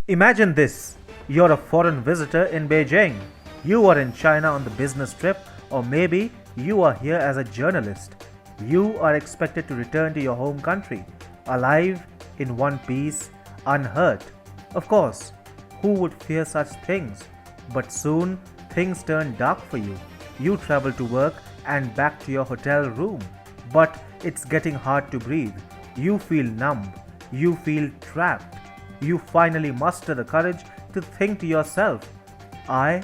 Imagine this: you're a foreign visitor in Beijing. You are in China on the business trip, or maybe you are here as a journalist. You are expected to return to your home country, alive, in one piece, unhurt. Of course, who would fear such things? But soon, things turn dark for you. You travel to work and back to your hotel room. But it's getting hard to breathe. You feel numb. You feel trapped. You finally muster the courage to think to yourself, I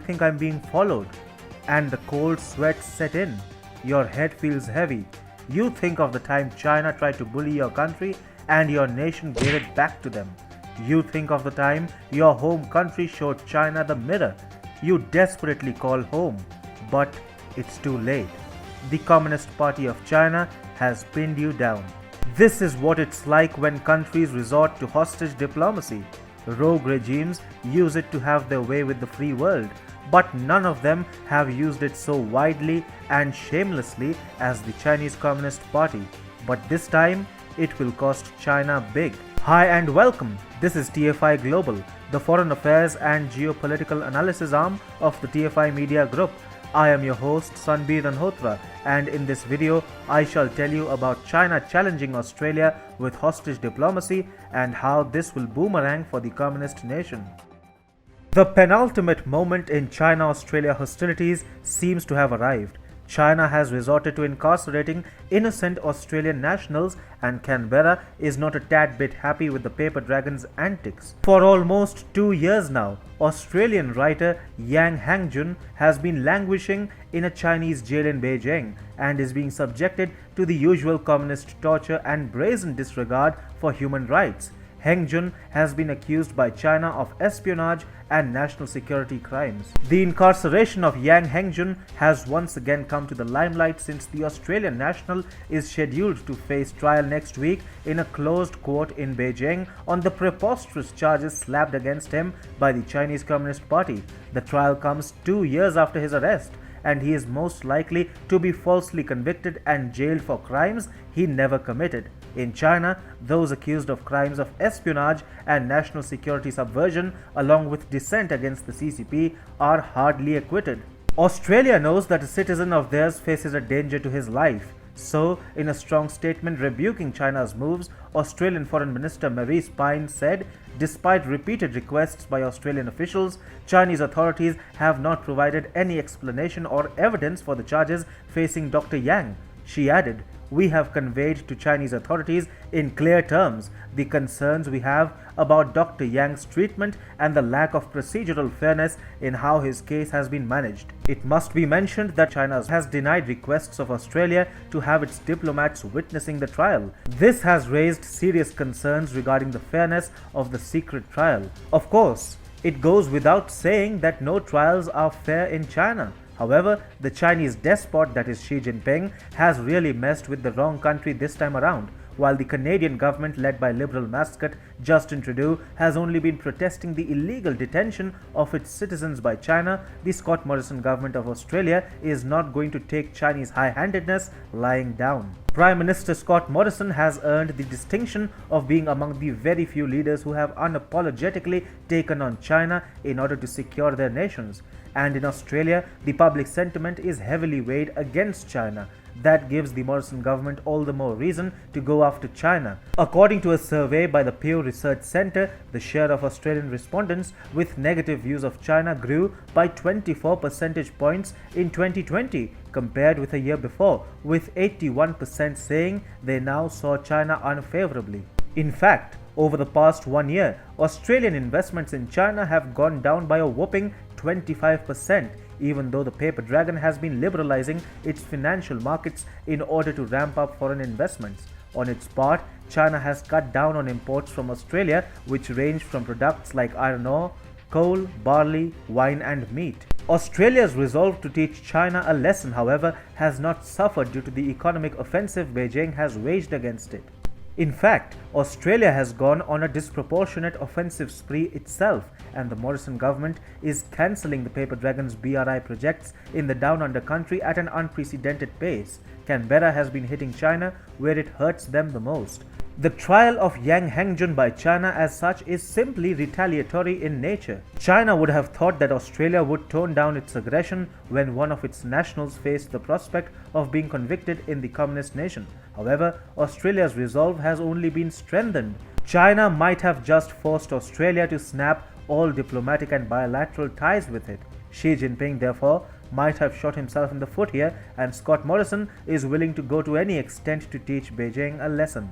think I'm being followed. And the cold sweats set in. Your head feels heavy. You think of the time China tried to bully your country and your nation gave it back to them. You think of the time your home country showed China the mirror. You desperately call home, but it's too late. The Communist Party of China has pinned you down. This is what it's like when countries resort to hostage diplomacy. Rogue regimes use it to have their way with the free world, but none of them have used it so widely and shamelessly as the Chinese Communist Party. But this time, it will cost China big. Hi and welcome. This is TFI Global, the foreign affairs and geopolitical analysis arm of the TFI Media Group. I am your host Sanbir Ranhotra, and in this video I shall tell you about China challenging Australia with hostage diplomacy and how this will boomerang for the communist nation. The penultimate moment in China-Australia hostilities seems to have arrived. China has resorted to incarcerating innocent Australian nationals, and Canberra is not a tad bit happy with the paper dragon's antics. For almost 2 years now, Australian writer Yang Hengjun has been languishing in a Chinese jail in Beijing and is being subjected to the usual communist torture and brazen disregard for human rights. Hengjun has been accused by China of espionage and national security crimes. The incarceration of Yang Hengjun has once again come to the limelight since the Australian national is scheduled to face trial next week in a closed court in Beijing on the preposterous charges slapped against him by the Chinese Communist Party. The trial comes 2 years after his arrest, and he is most likely to be falsely convicted and jailed for crimes he never committed. In China, those accused of crimes of espionage and national security subversion, along with dissent against the CCP, are hardly acquitted. Australia knows that a citizen of theirs faces a danger to his life. So, in a strong statement rebuking China's moves, Australian Foreign Minister Marise Payne said, despite repeated requests by Australian officials, Chinese authorities have not provided any explanation or evidence for the charges facing Dr. Yang. She added, "We have conveyed to Chinese authorities in clear terms the concerns we have about Dr. Yang's treatment and the lack of procedural fairness in how his case has been managed." It must be mentioned that China has denied requests of Australia to have its diplomats witnessing the trial. This has raised serious concerns regarding the fairness of the secret trial. Of course, it goes without saying that no trials are fair in China. However, the Chinese despot, that is Xi Jinping, has really messed with the wrong country this time around. While the Canadian government, led by Liberal mascot Justin Trudeau, has only been protesting the illegal detention of its citizens by China, the Scott Morrison government of Australia is not going to take Chinese high-handedness lying down. Prime Minister Scott Morrison has earned the distinction of being among the very few leaders who have unapologetically taken on China in order to secure their nations. And in Australia, the public sentiment is heavily weighed against China. That gives the Morrison government all the more reason to go after China. According to a survey by the Pew Research Centre, the share of Australian respondents with negative views of China grew by 24 percentage points in 2020 compared with a year before, with 81% saying they now saw China unfavorably. In fact, over the past 1 year, Australian investments in China have gone down by a whopping 25%, even though the paper dragon has been liberalizing its financial markets in order to ramp up foreign investments. On its part, China has cut down on imports from Australia, which range from products like iron ore, coal, barley, wine and meat. Australia's resolve to teach China a lesson, however, has not suffered due to the economic offensive Beijing has waged against it. In fact, Australia has gone on a disproportionate offensive spree itself, and the Morrison government is cancelling the paper dragon's BRI projects in the down under country at an unprecedented pace. Canberra has been hitting China where it hurts them the most. The trial of Yang Hengjun by China as such is simply retaliatory in nature. China would have thought that Australia would tone down its aggression when one of its nationals faced the prospect of being convicted in the communist nation. However, Australia's resolve has only been strengthened. China might have just forced Australia to snap all diplomatic and bilateral ties with it. Xi Jinping, therefore, might have shot himself in the foot here, and Scott Morrison is willing to go to any extent to teach Beijing a lesson.